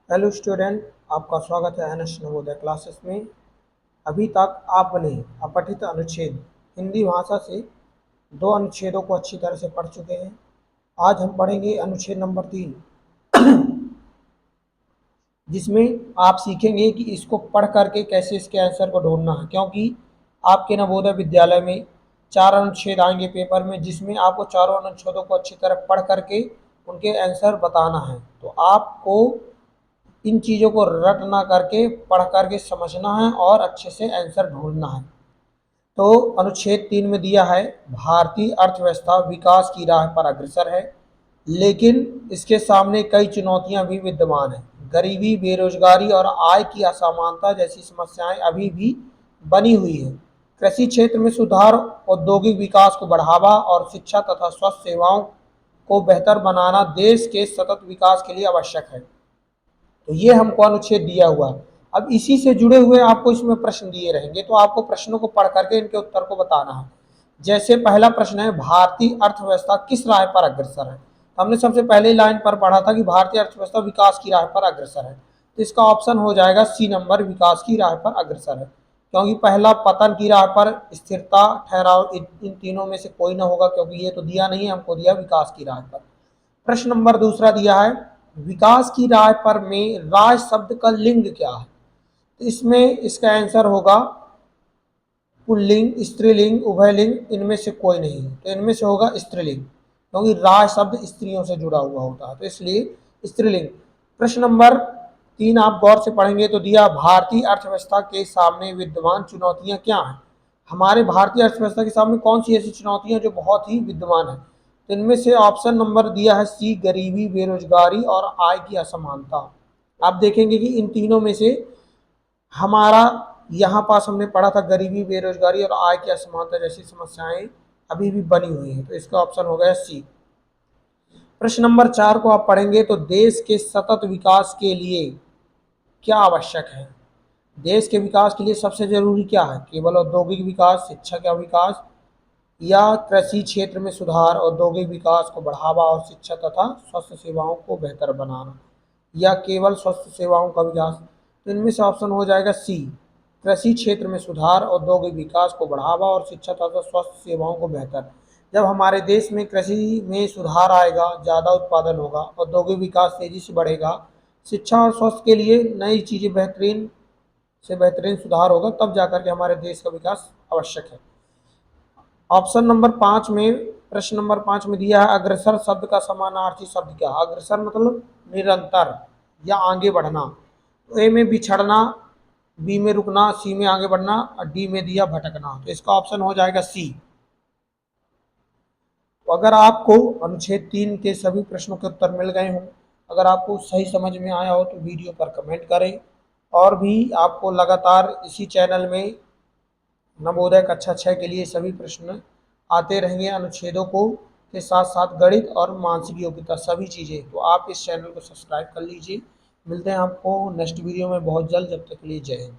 Hello student, आपका स्वागत है एनएस नवोदय क्लासेस में। अभी तक आपने अपठित अनुच्छेद हिंदी भाषा से 2 अनुच्छेदों को अच्छी तरह से पढ़ चुके हैं। आज हम पढ़ेंगे अनुच्छेद नंबर 3, जिसमें आप सीखेंगे कि इसको पढ़ करके कैसे इसके आंसर को ढूंढना है, क्योंकि आपके नवोदय विद्यालय में 4 अनुच्छेद आएंगे पेपर में, जिसमें आपको चारों अनुच्छेदों को अच्छी तरह पढ़ करके उनके आंसर बताना है। तो आपको इन चीज़ों को रट ना करके पढ़ करके समझना है और अच्छे से आंसर ढूंढना है। तो अनुच्छेद 3 में दिया है, भारतीय अर्थव्यवस्था विकास की राह पर अग्रसर है, लेकिन इसके सामने कई चुनौतियां भी विद्यमान हैं। गरीबी, बेरोजगारी और आय की असमानता जैसी समस्याएं अभी भी बनी हुई है। कृषि क्षेत्र में सुधार, औद्योगिक विकास को बढ़ावा और शिक्षा तथा स्वास्थ्य सेवाओं को बेहतर बनाना देश के सतत विकास के लिए आवश्यक है। तो ये हमको अनुच्छेद दिया हुआ है। अब इसी से जुड़े हुए आपको इसमें प्रश्न दिए रहेंगे, तो आपको प्रश्नों को पढ़ करके इनके उत्तर को बताना है। जैसे पहला प्रश्न है, भारतीय अर्थव्यवस्था किस राह पर अग्रसर है। तो हमने सबसे पहले लाइन पर पढ़ा था कि भारतीय अर्थव्यवस्था विकास की राह पर अग्रसर है, तो इसका ऑप्शन हो जाएगा सी नंबर, विकास की राह पर अग्रसर है। क्योंकि पहला पतन की राह पर, स्थिरता, ठहराव, इन तीनों में से कोई ना होगा, क्योंकि ये तो दिया नहीं है, हमको दिया विकास की राह पर। प्रश्न नंबर दूसरा दिया है, विकास की राह पर में राज शब्द का लिंग क्या है। तो इसमें इसका आंसर होगा पुल्लिंग, स्त्रीलिंग, उभयलिंग, इनमें से कोई नहीं है। तो इनमें से होगा स्त्रीलिंग, क्योंकि राज शब्द स्त्रियों से जुड़ा हुआ होता है, तो इसलिए स्त्रीलिंग। प्रश्न नंबर 3 आप गौर से पढ़ेंगे तो दिया, भारतीय अर्थव्यवस्था के सामने विद्यमान चुनौतियां क्या हैं। हमारे भारतीय अर्थव्यवस्था के सामने कौन सी ऐसी चुनौतियां जो बहुत ही विद्यमान है। तो इनमें से ऑप्शन नंबर दिया है सी, गरीबी, बेरोजगारी और आय की असमानता। आप देखेंगे कि इन तीनों में से हमारा यहाँ पास हमने पढ़ा था गरीबी, बेरोजगारी और आय की असमानता जैसी समस्याएं अभी भी बनी हुई हैं, तो इसका ऑप्शन हो गया सी। प्रश्न नंबर 4 को आप पढ़ेंगे तो देश के सतत विकास के लिए क्या आवश्यक है। देश के विकास के लिए सबसे जरूरी क्या है, केवल औद्योगिक विकास, शिक्षा का विकास, या कृषि क्षेत्र में सुधार, औद्योगिक विकास को बढ़ावा और शिक्षा तथा स्वास्थ्य सेवाओं को बेहतर बनाना, या केवल स्वास्थ्य सेवाओं का विकास। तो इनमें से ऑप्शन हो जाएगा सी, कृषि क्षेत्र में सुधार, औद्योगिक विकास को बढ़ावा और शिक्षा तथा स्वास्थ्य सेवाओं को बेहतर। जब हमारे देश में कृषि में सुधार आएगा, ज़्यादा उत्पादन होगा, औद्योगिक विकास तेजी से बढ़ेगा, शिक्षा और स्वास्थ्य के लिए नई चीज़ें बेहतरीन से बेहतरीन सुधार होगा, तब जाकर के हमारे देश का विकास आवश्यक है। ऑप्शन नंबर 5 में, प्रश्न नंबर 5 में दिया है, अग्रसर शब्द का समानार्थी शब्द क्या। अग्रसर मतलब निरंतर या आगे बढ़ना। तो ए में बिछड़ना, बी में रुकना, सी में आगे बढ़ना और डी में दिया भटकना। तो इसका ऑप्शन हो जाएगा सी। तो अगर आपको अनुच्छेद 3 के सभी प्रश्नों के उत्तर मिल गए हों, अगर आपको सही समझ में आया हो, तो वीडियो पर कमेंट करें। और भी आपको लगातार इसी चैनल में नवोदय कक्षा 6 के लिए सभी प्रश्न आते रहेंगे, अनुच्छेदों को के साथ साथ गणित और मानसिक योग्यता सभी चीज़ें। तो आप इस चैनल को सब्सक्राइब कर लीजिए। मिलते हैं आपको नेक्स्ट वीडियो में बहुत जल्द, जब तक के लिए जय हिंद।